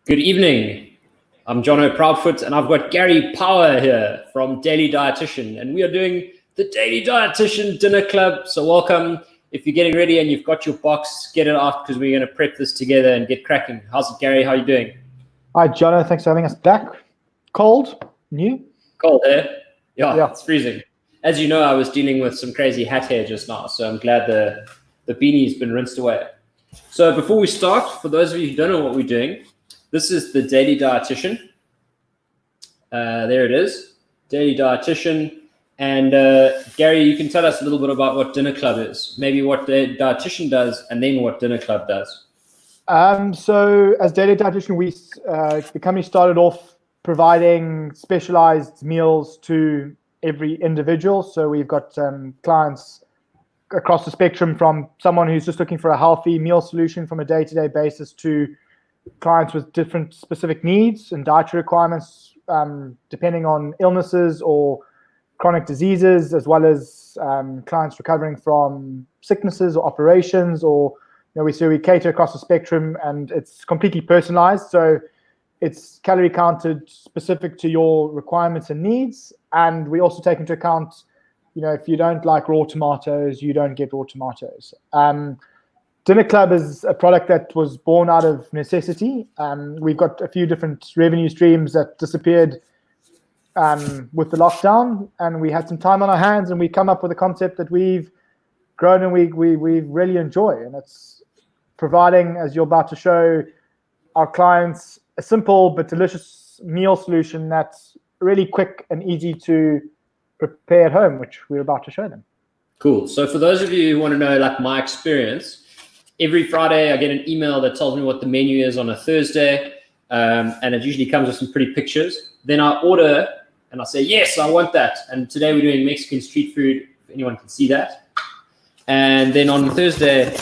Good evening. I'm Jonno Proudfoot, and I've got Gary Power here from Daily Dietitian, and we are doing the Daily Dietitian Dinner Club. So welcome. If you're getting ready and you've got your box, get it out because we're going to prep this together and get cracking. How's it, Gary? How are you doing? Hi, Jonno. Thanks for having us back. Cold? New? Cold, eh? Yeah, it's freezing. As you know, I was dealing with some crazy hat hair just now, so I'm glad the beanie's been rinsed away. So before we start, for those of you who don't know what we're doing, this is the Daily Dietitian. There it is, Daily Dietitian. And Gary, you can tell us a little bit about what Dinner Club is, maybe what the dietitian does, and then what Dinner Club does. So as Daily Dietitian, the company started off providing specialized meals to every individual. So we've got clients across the spectrum, from someone who's just looking for a healthy meal solution from a day-to-day basis to clients with different specific needs and dietary requirements, depending on illnesses or chronic diseases, as well as clients recovering from sicknesses or operations, or we cater across the spectrum, and it's completely personalized. So it's calorie counted specific to your requirements and needs, and we also take into account, if you don't like raw tomatoes, you don't get raw tomatoes. Dinner Club is a product that was born out of necessity. We've got a few different revenue streams that disappeared with the lockdown, and we had some time on our hands, and we come up with a concept that we've grown and we really enjoy, and it's providing, as you're about to show our clients, a simple but delicious meal solution that's really quick and easy to prepare at home, which we're about to show them. Cool. So for those of you who want to know, like, my experience, every Friday I get an email that tells me what the menu is on a Thursday, and it usually comes with some pretty pictures. Then I order and I say, yes, I want that. And today we're doing Mexican street food, if anyone can see that. And then on Thursday,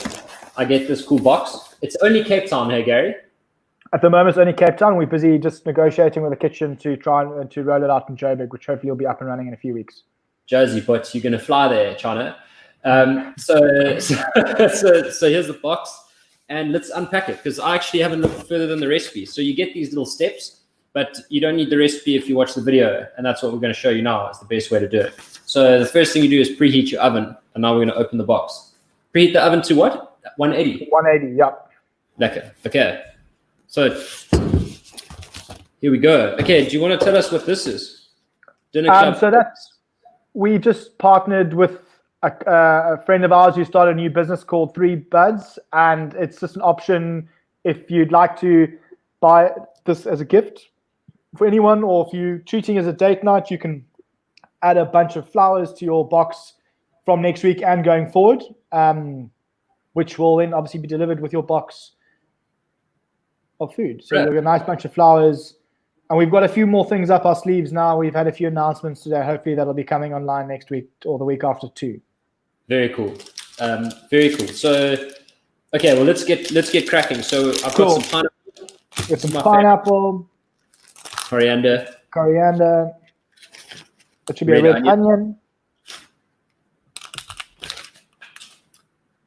I get this cool box. It's only Cape Town here, Gary. At the moment, it's only Cape Town. We're busy just negotiating with the kitchen to try and to roll it out in Joburg, which hopefully will be up and running in a few weeks. Josie, but you're going to fly there, China. So here's the box, and let's unpack it, because I actually haven't looked further than the recipe. So you get these little steps, but you don't need the recipe if you watch the video, and that's what we're going to show you now. It's the best way to do it. So the first thing you do is preheat your oven, and now we're going to open the box. Preheat the oven to what? 180? 180, yeah. Okay. So here we go. Okay, do you want to tell us what this is? Dinner Club. So we just partnered with a friend of ours who started a new business called Three Buds, and it's just an option if you'd like to buy this as a gift for anyone, or if you're treating as a date night, you can add a bunch of flowers to your box from next week and going forward, which will then obviously be delivered with your box of food. So you've got a nice bunch of flowers, and we've got a few more things up our sleeves now. We've had a few announcements today. Hopefully that'll be coming online next week or the week after too. Very cool. Very cool. So, okay, well, let's get cracking. So I've got some pineapple. With some pineapple. Coriander. That should be a red onion.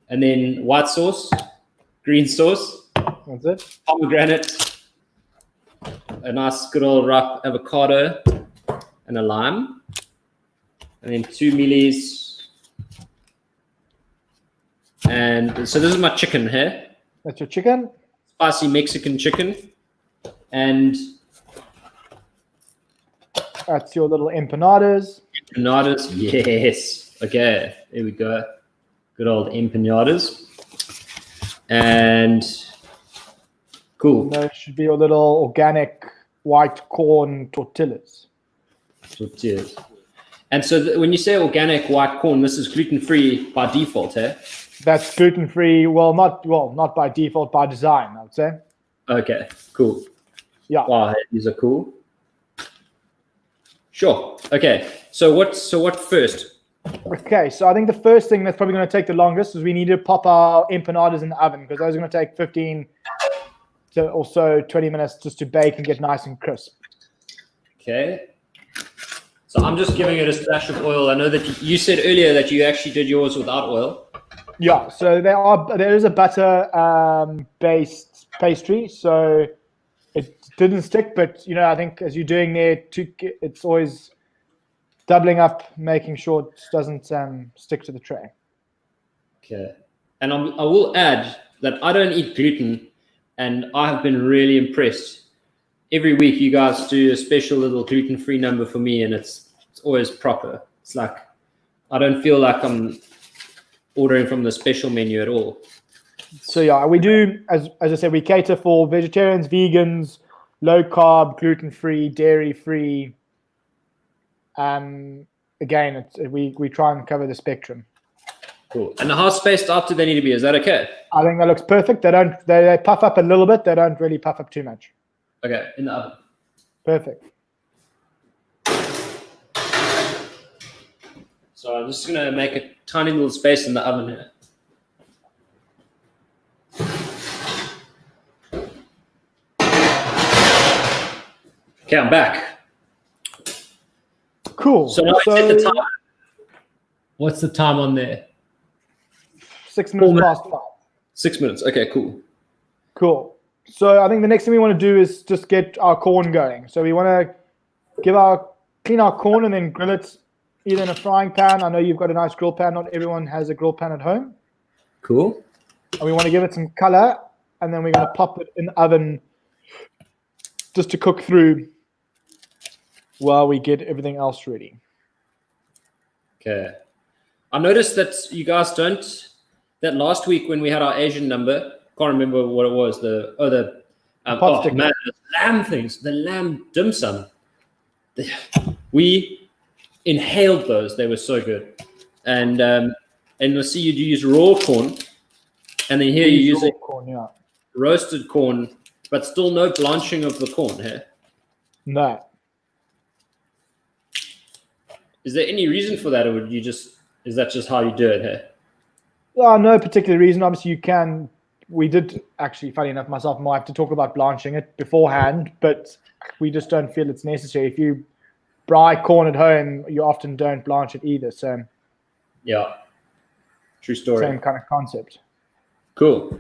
And then white sauce, green sauce. That's it. Pomegranate. A nice good old ripe avocado. And a lime. And then 2 mealies. And so this is my chicken here. That's your chicken. Spicy Mexican chicken. And that's your little empanadas. Empanadas, yes. Okay, here we go. Good old empanadas. And cool. And those should be your little organic white corn tortillas. And so when you say organic white corn, this is gluten-free by default, eh? That's gluten-free. Not by default, by design, I would say. Okay, cool. Yeah. Wow, these are cool. Sure. Okay. So what first? Okay, so I think the first thing that's probably going to take the longest is we need to pop our empanadas in the oven, because those are going to take 15 to also 20 minutes just to bake and get nice and crisp. Okay. So I'm just giving it a splash of oil. I know that you said earlier that you actually did yours without oil. Yeah, so there is a butter based pastry. So it didn't stick, but I think as you're doing there, it's always doubling up, making sure it doesn't stick to the tray. Okay. And I will add that I don't eat gluten, and I have been really impressed. Every week you guys do a special little gluten-free number for me, and it's always proper. It's like I don't feel like I'm ordering from the special menu at all. So yeah, we do, as I said, we cater for vegetarians, vegans, low carb, gluten-free, dairy-free. Again, we try and cover the spectrum. Cool. And how spaced out do they need to be? Is that okay? I think that looks perfect. They puff up a little bit. They don't really puff up too much. Okay, in the oven. Perfect. So I'm just gonna make a tiny little space in the oven here. Okay, I'm back. Cool. So now I set the time. What's the time on there? 6 minutes past 5. 6 minutes. Okay, cool. Cool. So I think the next thing we want to do is just get our corn going. So we want to clean our corn and then grill it either in a frying pan. I know you've got a nice grill pan. Not everyone has a grill pan at home. Cool. And we want to give it some color, and then we're going to pop it in the oven just to cook through while we get everything else ready. Okay. I noticed that you guys don't. That last week when we had our Asian number, can't remember what it was. The lamb things, the lamb dim sum. We inhaled those; they were so good. And you'll see you use raw corn, and then here you're using corn, yeah. Roasted corn, but still no blanching of the corn here. No. Is there any reason for that, or is that just how you do it here? No particular reason. Obviously, you can. We did actually, funny enough, myself and my wife to talk about blanching it beforehand, but we just don't feel it's necessary. If you fry corn at home, you often don't blanch it either. So, yeah, true story. Same kind of concept. Cool.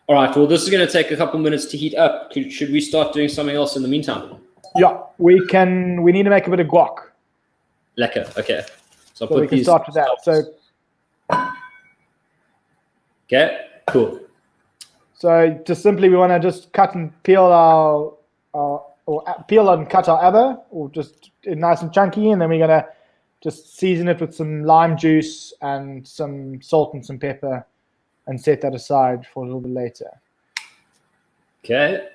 All right. Well, this is going to take a couple minutes to heat up. Should we start doing something else in the meantime? Yeah, we can. We need to make a bit of guac. Lekker. Okay. So we can start with that. So. Okay. Cool. So just simply, we want to just cut and peel peel and cut our avo, or just nice and chunky, and then we're gonna just season it with some lime juice and some salt and some pepper, and set that aside for a little bit later. Okay.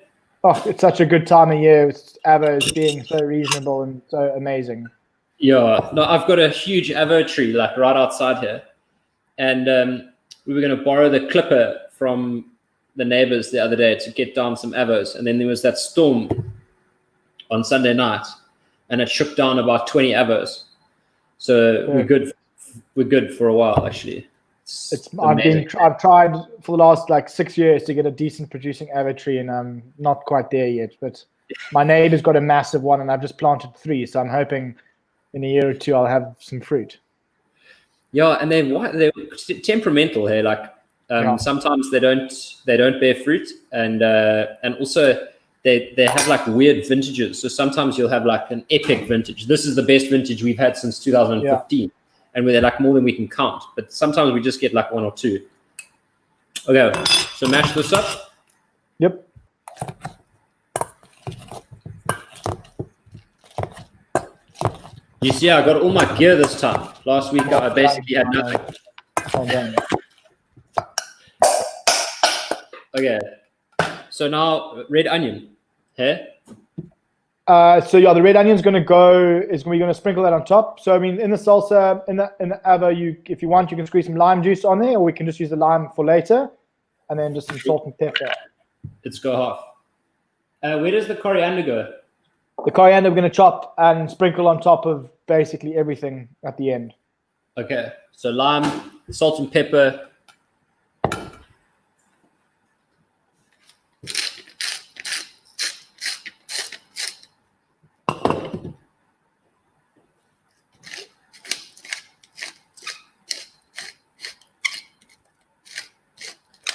Oh, it's such a good time of year with avos being so reasonable and so amazing. Yeah. No, I've got a huge avo tree like right outside here, and we were going to borrow the clipper from the neighbors the other day to get down some avos, and then there was that storm on Sunday night, and it shook down about 20 avos. So yeah. We're good for a while actually. I've tried for the last 6 years to get a decent producing avo tree, and I'm not quite there yet. But my neighbor's got a massive one, and I've just planted 3, so I'm hoping in a year or 2 I'll have some fruit. Yeah, and they're temperamental here. Sometimes they don't bear fruit, and also they have weird vintages. So sometimes you'll have an epic vintage. This is the best vintage we've had since 2015, and they're more than we can count. But sometimes we just get 1 or 2. Okay, so mash this up. Yep. You see, I got all my gear this time. Last week I basically had nothing. Well done. Okay, so now red onion. Here. The red onion is going to sprinkle that on top. So I mean, in the salsa, in the avo, if you want, you can squeeze some lime juice on there, or we can just use the lime for later, and then just some salt and pepper. Let's go half. Where does the coriander go? The coriander we're going to chop and sprinkle on top of basically everything at the end. Okay, so lime, salt and pepper.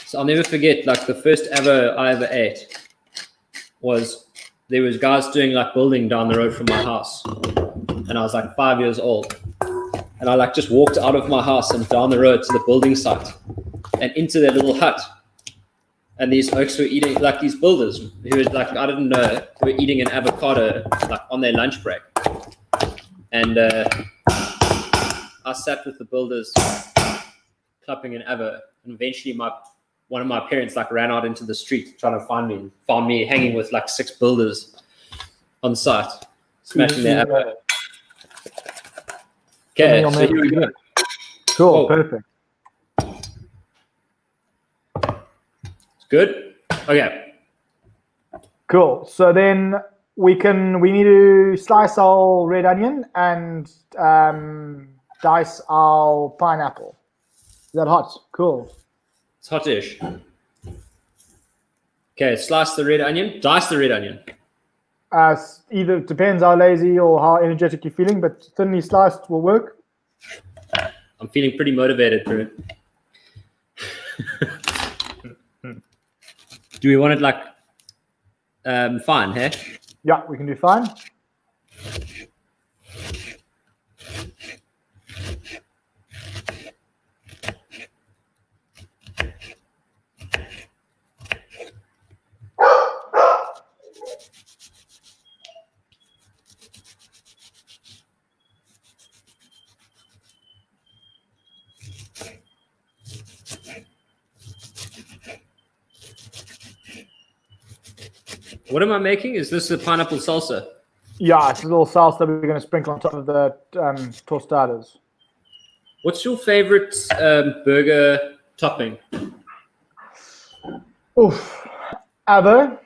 So I'll never forget, the first avo I ever ate. was there was guys doing like building down the road from my house, and I was like 5 years old, and I like just walked out of my house and down the road to the building site and into their little hut, and these oaks were eating, like these builders who was like, I didn't know, were eating an avocado like on their lunch break, and I sat with the builders clapping an avo, and eventually one of my parents like ran out into the street trying to found me hanging with like 6 builders on site, smashing their avo. Okay, so here we go. Cool, perfect. Good. Okay. Cool. So then we need to slice our red onion and dice our pineapple. Is that hot? Cool. It's hot-ish. Okay, slice the red onion. Dice the red onion. Either depends how lazy or how energetic you're feeling, but thinly sliced will work. I'm feeling pretty motivated for it. Do we want it like fine, hey? Yeah, we can do fine. What am I making? Is this the pineapple salsa? Yeah, it's a little salsa we're going to sprinkle on top of the tostadas. What's your favorite burger topping? Oof. Avo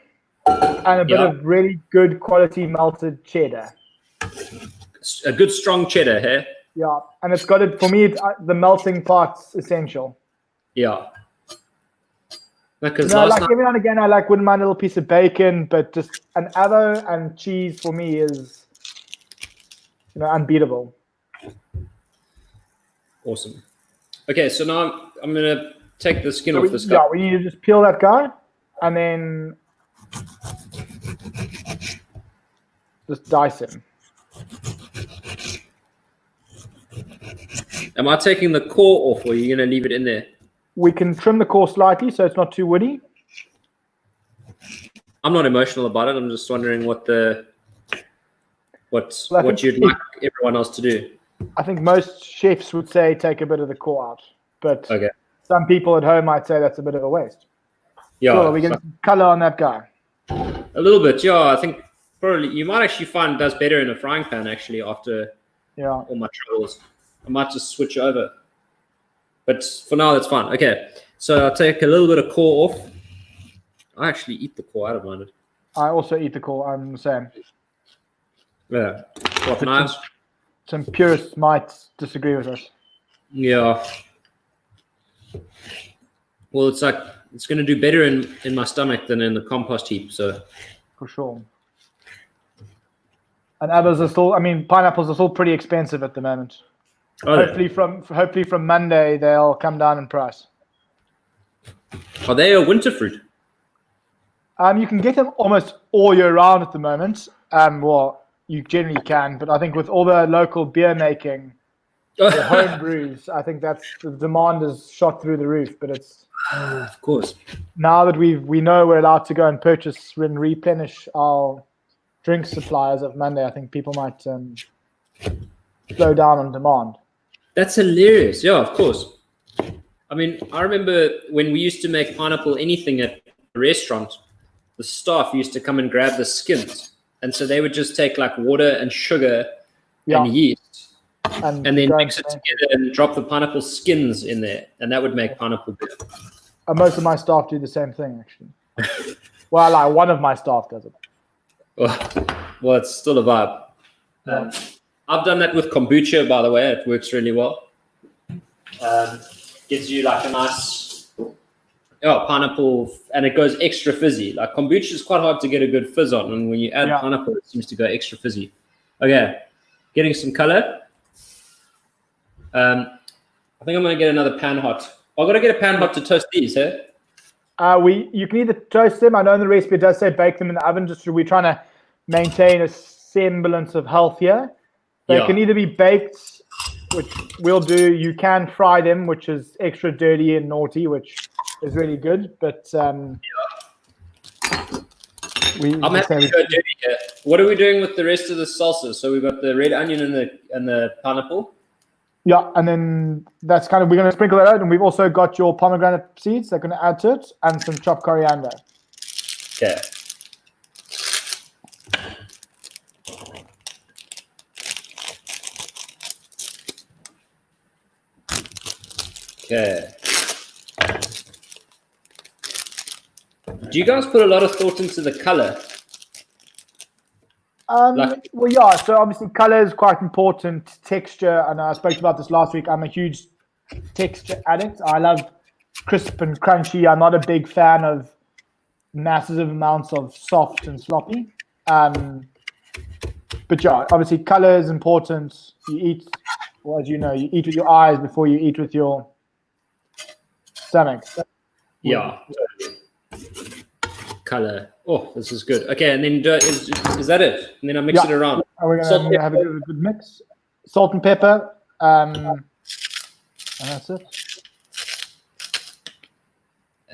and a bit of really good quality melted cheddar. A good strong cheddar, hey? Yeah, and it's got it, for me, the melting part's essential. Yeah. Because every now and again, I wouldn't mind a little piece of bacon, but just an avo and cheese for me is, unbeatable. Awesome. Okay, so now I'm going to take the skin off this guy. Yeah, we need to just peel that guy and then just dice him. Am I taking the core off, or are you going to leave it in there? We can trim the core slightly so it's not too woody. I'm not emotional about it. I'm just wondering what you'd like everyone else to do. I think most chefs would say take a bit of the core out, but okay. Some people at home might say that's a bit of a waste. Yeah. So we get some color on that guy. A little bit, yeah. I think probably you might actually find it does better in a frying pan actually after all my troubles. I might just switch over. But for now, that's fine. Okay, so I'll take a little bit of core off. I actually eat the core. I don't mind it. I also eat the core. I'm the same. Yeah. What knives? Some purists might disagree with us. Yeah. Well, it's going to do better in my stomach than in the compost heap. So. For sure. And others are still. Pineapples are still pretty expensive at the moment. Hopefully from Monday they'll come down in price. Are they a winter fruit? You can get them almost all year round at the moment. Well, you generally can, but I think with all the local beer making, the home brews, I think that's the demand is shot through the roof. But it's of course now that we know we're allowed to go and purchase and replenish our drink supply as of Monday. I think people might slow down on demand. That's hilarious. Yeah, of course. I remember when we used to make pineapple anything at a restaurant, the staff used to come and grab the skins. And so they would just take like water and sugar and yeast and then mix it together and drop the pineapple skins in there. And that would make pineapple beer. Most of my staff do the same thing, actually. Well, one of my staff does it. Well, it's still a vibe. Yeah. I've done that with kombucha, by the way. It works really well. Gives you like a nice pineapple, and it goes extra fizzy. Like kombucha is quite hard to get a good fizz on, and when you add pineapple, it seems to go extra fizzy. Okay, getting some color. I think I'm going to get another pan hot. I've got to get a pan hot to toast these, eh? You can either toast them. I know in the recipe it does say bake them in the oven. Just we're trying to maintain a semblance of health here. They can either be baked, which we'll do. You can fry them, which is extra dirty and naughty, which is really good. But I'm happy to go dirty here. What are we doing with the rest of the salsa? So we've got the red onion and the pineapple. Yeah, and then that's kind of, we're going to sprinkle that out, and we've also got your pomegranate seeds that are going to add to it, and some chopped coriander. Okay. Okay. Do you guys put a lot of thought into the color? Well, yeah, so obviously color is quite important, texture, and I spoke about this last week. I'm a huge texture addict. I love crisp and crunchy. I'm not a big fan of massive amounts of soft and sloppy. But yeah, obviously color is important. You eat, well, as you know, you eat with your eyes before you eat with your stomach. Yeah. Color. Oh, this is good. Okay, and then is that it? And then I mix it around. And we're going to have a good mix. Salt and pepper. And that's it.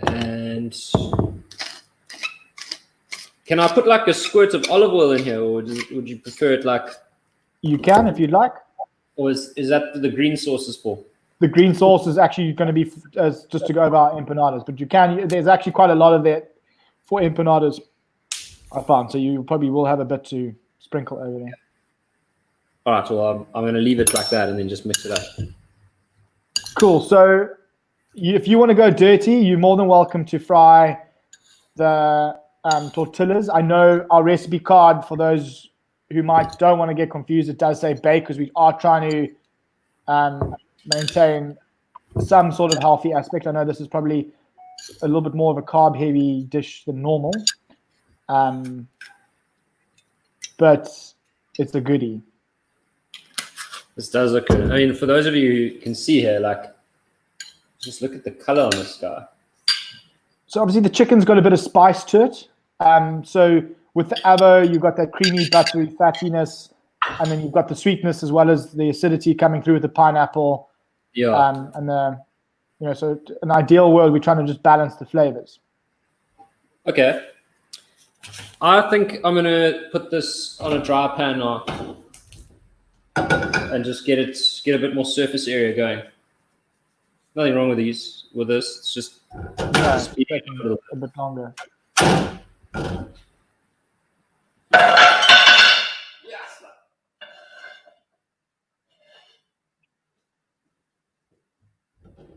And can I put like a squirt of olive oil in here, or would you prefer it like? You can if you'd like. Or is that the green sauce is for? The green sauce is actually going to be just to go over our empanadas, but you can. There's actually quite a lot of that for empanadas, I found. So you probably will have a bit to sprinkle over there. All right, well, I'm going to leave it like that and then just mix it up. Cool. So if you want to go dirty, you're more than welcome to fry the tortillas. I know our recipe card, for those who don't want to get confused, it does say bake, because we are trying to maintain some sort of healthy aspect. I know this is probably a little bit more of a carb-heavy dish than normal, but it's a goodie. This does look good. I mean, for those of you who can see here, like, just look at the color on this guy. So obviously the chicken's got a bit of spice to it. So with the avo, you've got that creamy, buttery fattiness, and then you've got the sweetness as well as the acidity coming through with the pineapple. Yeah. And so in an ideal world, we're trying to just balance the flavors. Okay. I think I'm gonna put this on a dry pan now and just get a bit more surface area going. Nothing wrong with this. It's just speed it up a bit longer.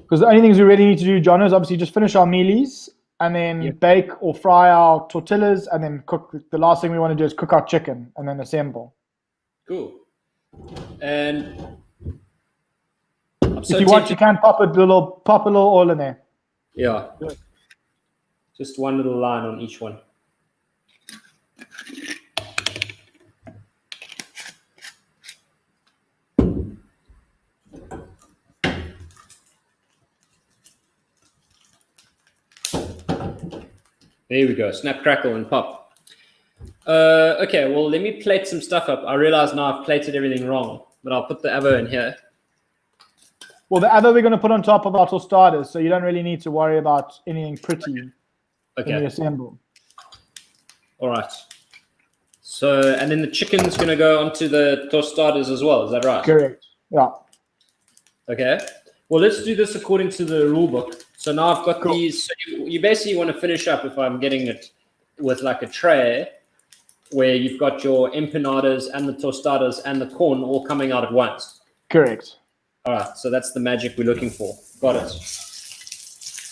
Because the only things we really need to do, Jonno, is obviously just finish our mealies and then bake or fry our tortillas and then cook. The last thing we want to do is cook our chicken and then assemble. Cool. And if you want, you can pop a little oil in there. Yeah. Just one little line on each one. There we go. Snap, crackle, and pop. Okay, well, let me plate some stuff up. I realize now I've plated everything wrong, but I'll put the avo in here. Well, the avo we're going to put on top of our tostadas, so you don't really need to worry about anything pretty when you assemble. All right. So, and then the chicken's going to go onto the tostadas as well. Is that right? Correct. Yeah. Okay. Well, let's do this according to the rule book. So now I've got these. So you basically want to finish up, if I'm getting it, with like a tray where you've got your empanadas and the tostadas and the corn all coming out at once. Correct. All right. So that's the magic we're looking for. Got it.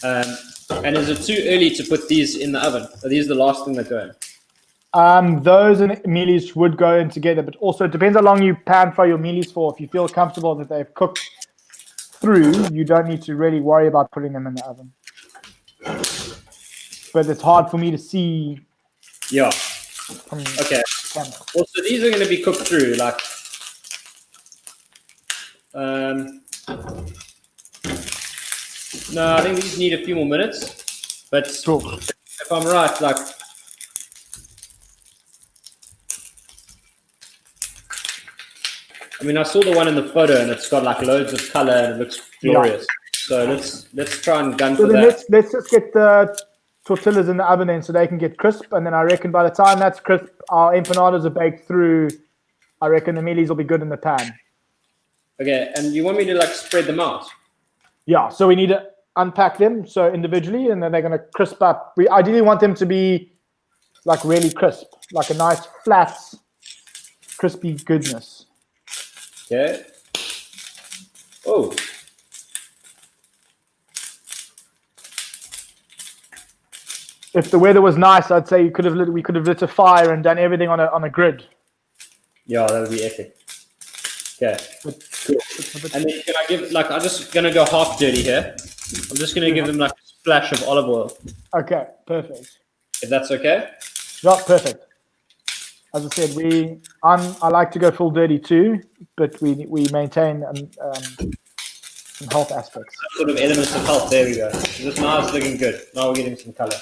And is it too early to put these in the oven? Are these the last thing that go in? Those and mealies would go in together, but also it depends how long you pan fry your mealies for. If you feel comfortable that they've cooked through, you don't need to really worry about putting them in the oven. But it's hard for me to see. Yeah. Okay. Well, so these are going to be cooked through, like. No, I think these need a few more minutes. But Cool. if I'm right, like I mean, I saw the one in the photo, and it's got like loads of color, and it looks glorious. So let's try and gun for then that. let's just get the tortillas in the oven then, so they can get crisp. And then I reckon by the time that's crisp, our empanadas are baked through. I reckon the mealies will be good in the pan. Okay, and you want me to like spread them out? Yeah. So we need to unpack them so individually, and then they're going to crisp up. We ideally want them to be like really crisp, like a nice flat, crispy goodness. Okay. Oh. If the weather was nice, I'd say we could have lit a fire and done everything on a grid. Yeah, that would be epic. Okay. Cool. And then can I give like I'm just gonna go half dirty here. I'm just gonna give them like a splash of olive oil. Okay, perfect. If that's okay. Yeah, perfect. As I said, I like to go full dirty too, but we maintain some health aspects. Sort of elements of health. There we go. This now is looking good. Now we're getting some color.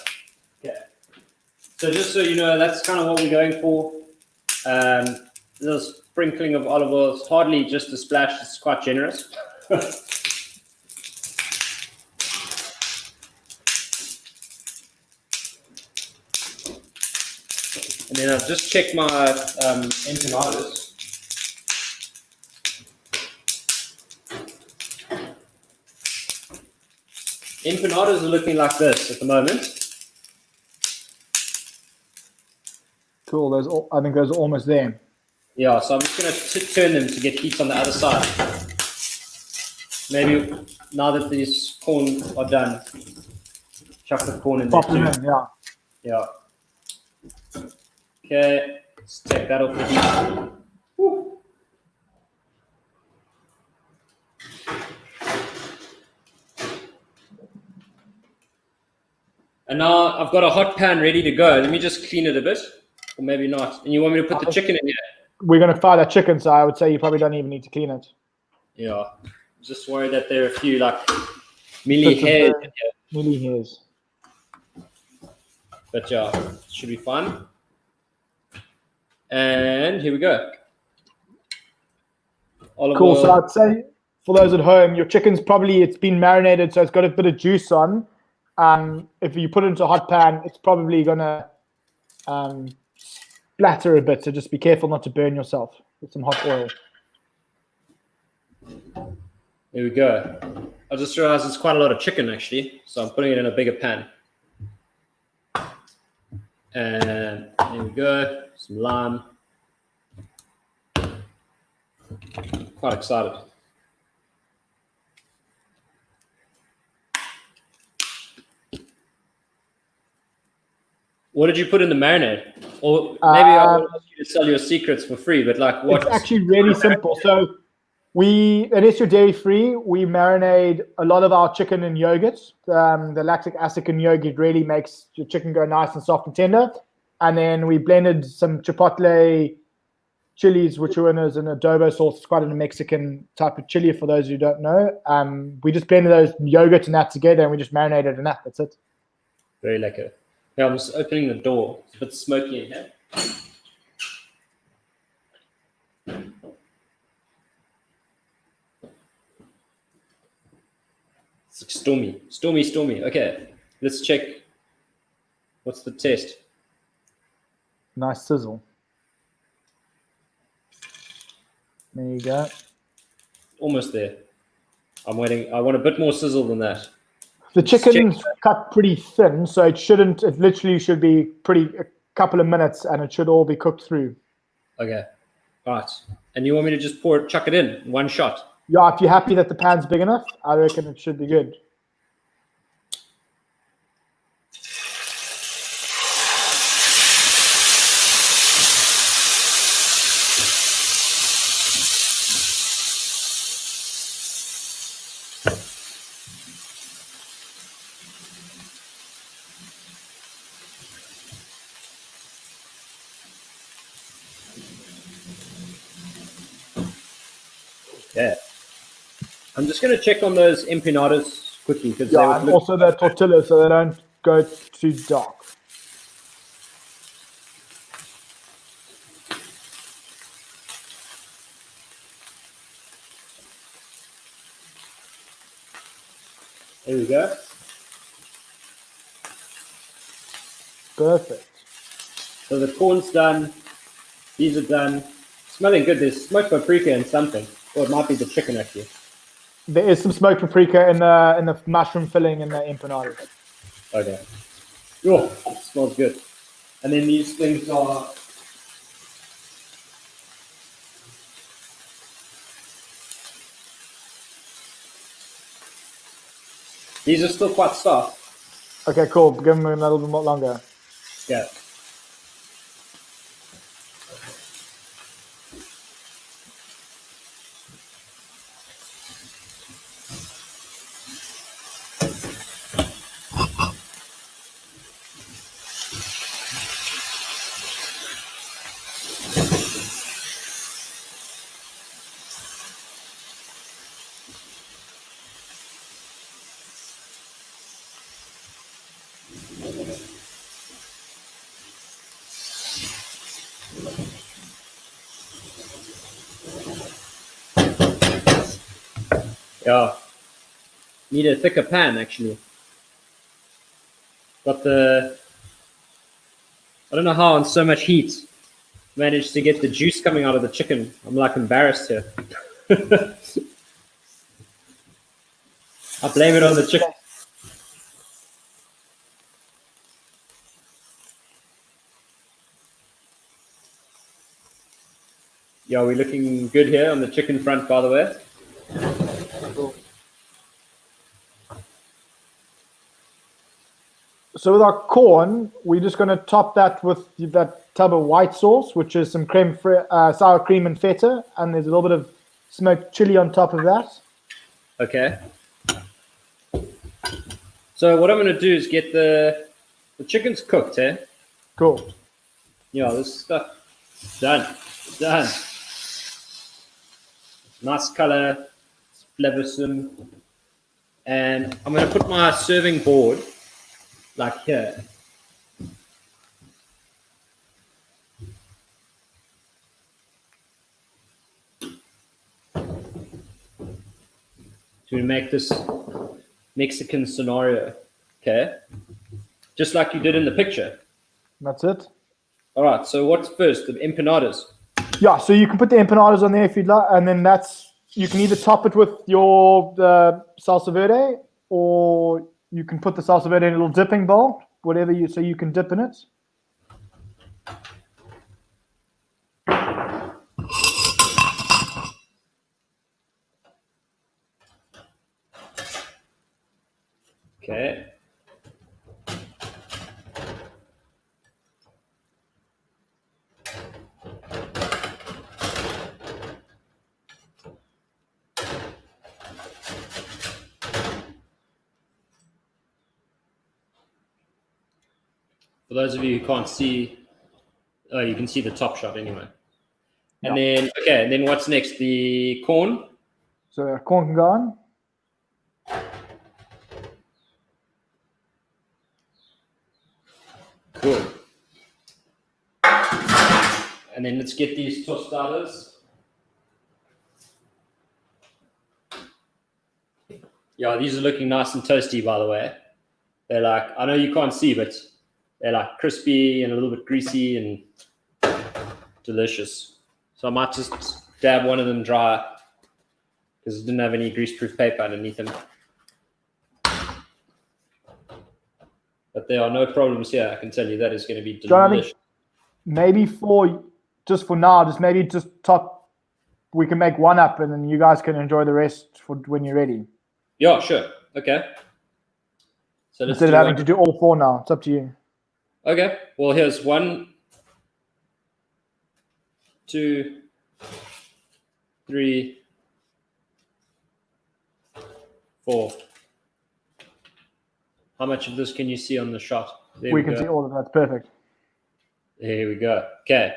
Okay. So just so you know, that's kind of what we're going for. Little sprinkling of olive oil. It's hardly just a splash. It's quite generous. And then I've just checked my empanadas. Empanadas are looking like this at the moment. Cool. I think those are almost there. Yeah, so I'm just going to turn them to get heat on the other side. Maybe now that these corn are done, chuck the corn in there too. Yeah. Yeah. Okay, let's take that off the heat. Woo. And now I've got a hot pan ready to go. Let me just clean it a bit, or maybe not. And you want me to put the chicken in here? We're going to fry that chicken, so I would say you probably don't even need to clean it. Yeah, just worried that there are a few like milli hairs in here. Milli hairs. But yeah, should be fun. And here we go. Olive Cool. oil. So I'd say for those at home, your chicken's it's been marinated, so it's got a bit of juice on. If you put it into a hot pan, it's probably gonna splatter a bit. So just be careful not to burn yourself with some hot oil. Here we go. I just realized it's quite a lot of chicken actually, so I'm putting it in a bigger pan. And here we go. Some lime. Quite excited. What did you put in the marinade? Or maybe I will ask you to sell your secrets for free, but like what? It's actually really simple. So unless you're dairy free, we marinate a lot of our chicken in yogurt. The lactic acid in yogurt really makes your chicken go nice and soft and tender. And then we blended some chipotle chilies, which are in as an adobo sauce. It's quite a Mexican type of chili for those who don't know. We just blended those yogurt and that together, and we just marinated in that. That's it. Very lekker. Yeah, I'm just opening the door. It's a bit smoky in here. It's like stormy. Okay, let's check. What's the test? Nice sizzle. There you go. Almost there. I'm waiting. I want a bit more sizzle than that. The chicken's cut pretty thin, so it literally should be a couple of minutes, and it should all be cooked through. Okay. All right. And you want me to just chuck it in one shot? Yeah, if you're happy that the pan's big enough, I reckon it should be good. Yeah. I'm just going to check on those empanadas quickly. Yeah, and also the tortillas, so they don't go to dark. There we go. Perfect. So the corn's done. These are done. Smelling good. There's smoked paprika and something. Or it might be the chicken actually. There is some smoked paprika in the mushroom filling in the empanadas. Okay. Oh, it smells good. And then these things are. These are still quite soft. Okay, cool. Give them a little bit more longer. Yeah. Yeah. Need a thicker pan actually. Got the. I don't know how on so much heat managed to get the juice coming out of the chicken. I'm like embarrassed here. I blame it on the chicken. Yeah, we're looking good here on the chicken front, by the way. Cool. So with our corn, we're just going to top that with that tub of white sauce, which is some sour cream and feta, and there's a little bit of smoked chili on top of that. Okay. So what I'm going to do is get the chicken's cooked, eh? Cool. Yeah, this stuff done. Done. Nice color, it's flavoursome. And I'm going to put my serving board like here. To make this Mexican scenario, okay? Just like you did in the picture. That's it. All right, so what's first? The empanadas. Yeah, so you can put the empanadas on there if you'd like, and then you can either top it with your salsa verde, or you can put the salsa verde in a little dipping bowl, so you can dip in it. Okay. For those of you who can't see, you can see the top shot anyway. And then, okay, and then what's next? The corn? So corn can go on. Cool. And then let's get these tostadas. Yeah, these are looking nice and toasty, by the way. They're like, I know you can't see, but they're like crispy and a little bit greasy and delicious. So I might just dab one of them dry because it didn't have any greaseproof paper underneath them. But there are no problems here. I can tell you that is going to be delicious. John, I think maybe for now, top. We can make one up, and then you guys can enjoy the rest for when you're ready. Yeah, sure. Okay. So let's instead of having to do all four now, it's up to you. Okay. Well, here's 1, 2, 3, 4. How much of this can you see on the shot? There we can see all of that. Perfect. There we go. Okay.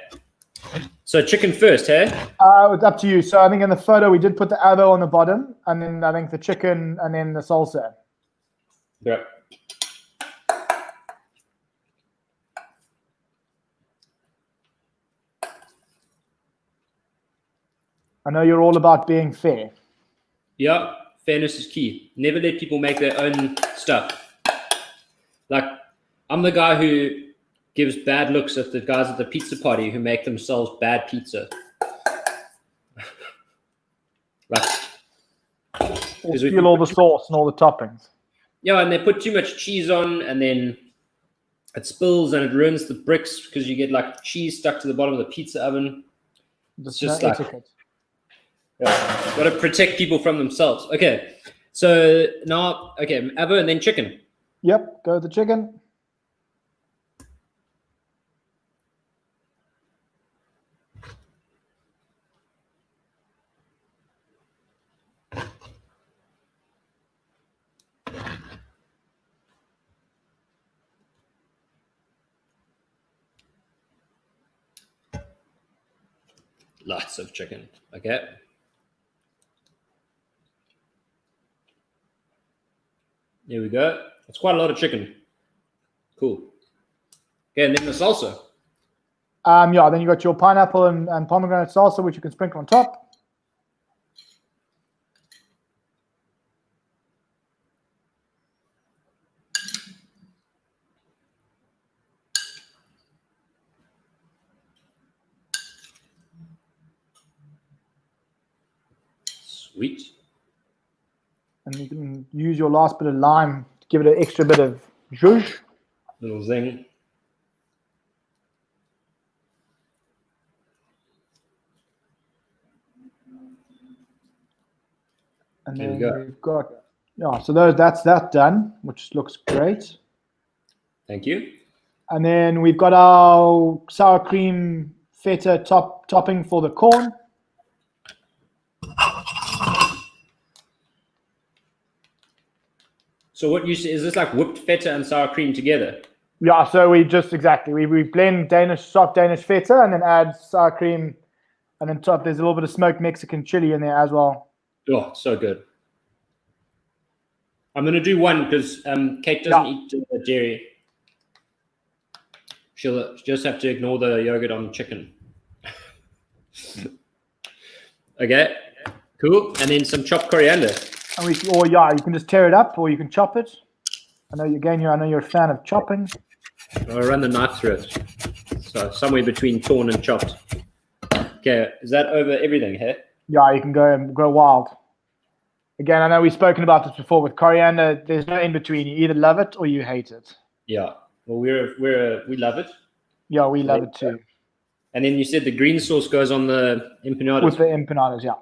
So chicken first, hey? It's up to you. So I think in the photo we did put the avo on the bottom, and then I think the chicken, and then the salsa. Yeah. I know you're all about being fair. Yeah, fairness is key. Never let people make their own stuff. Like, I'm the guy who gives bad looks at the guys at the pizza party who make themselves bad pizza. Like, Or steal all the sauce and all the toppings. Yeah, and they put too much cheese on, and then it spills and it ruins the bricks because you get like cheese stuck to the bottom of the pizza oven. It's just like, yeah, got to protect people from themselves. Okay, so now, okay, avo and then chicken. Yep, go with the chicken. Lots of chicken. Okay. There we go. It's quite a lot of chicken. Cool. Okay, and then the salsa. Yeah, then you got your pineapple and pomegranate salsa, which you can sprinkle on top. Sweet. And you can use your last bit of lime to give it an extra bit of zhuzh. Little zing. And there then we go. We've got, yeah, so that's that done, which looks great. Thank you. And then we've got our sour cream feta topping for the corn. So what you say, is this like whipped feta and sour cream together? Yeah, so we just we blend soft Danish feta and then add sour cream, and then top there's a little bit of smoked Mexican chili in there as well. Oh, so good. I'm going to do one because Kate doesn't eat dairy. She'll just have to ignore the yogurt on chicken. Okay, cool. And then some chopped coriander. And you can just tear it up or you can chop it. I know you're a fan of chopping. I'll run the knife through it. So somewhere between torn and chopped. Okay, is that over everything, hey? Yeah, you can go wild. Again, I know we've spoken about this before with coriander. There's no in between. You either love it or you hate it. Yeah. Well, we love it. Yeah, we love it too. And then you said the green sauce goes on the empanadas. With the empanadas, yeah.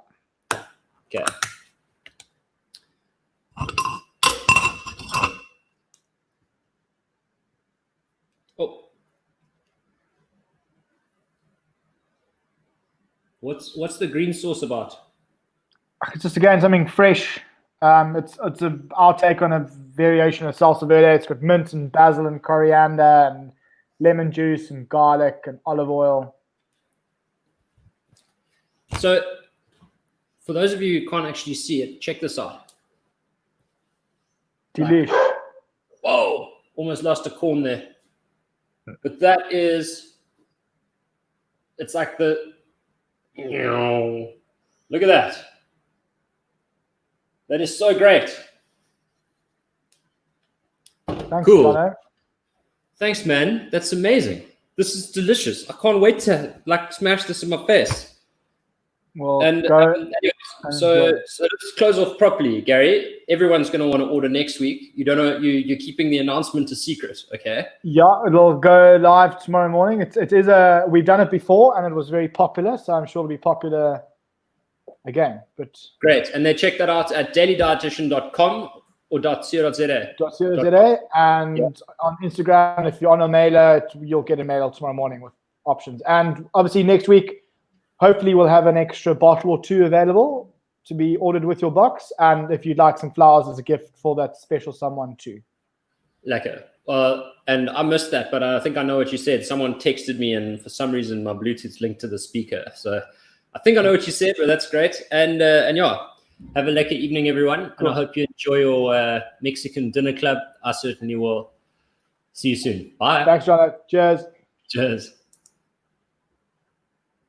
Okay. Oh. What's the green sauce about? It's just again something fresh. It's our take on a variation of salsa verde. It's got mint and basil and coriander and lemon juice and garlic and olive oil. So, for those of you who can't actually see it, check this out. Delish. Whoa! Almost lost a corn there. But that is, it's like the, look at that. That is so great. Thanks, cool. Jonno. Thanks, man. That's amazing. This is delicious. I can't wait to smash this in my face. Well, so let's close off properly, Gary. Everyone's going to want to order next week. You don't know. You're keeping the announcement a secret, okay? Yeah, it'll go live tomorrow morning. We've done it before and it was very popular, so I'm sure it'll be popular again. But great, and they check that out at dailydietitian.com or .co.za. And on Instagram, if you're on a mailer, you'll get a mail tomorrow morning with options. And obviously next week, hopefully we'll have an extra bottle or two available to be ordered with your box. And if you'd like some flowers as a gift for that special someone too. Lekker. And I missed that, but I think I know what you said. Someone texted me and for some reason my Bluetooth's linked to the speaker. So I think I know what you said, but that's great. And yeah, have a lekker evening, everyone. Cool. And I hope you enjoy your Mexican dinner club. I certainly will. See you soon. Bye. Thanks, Jonno. Cheers. Cheers.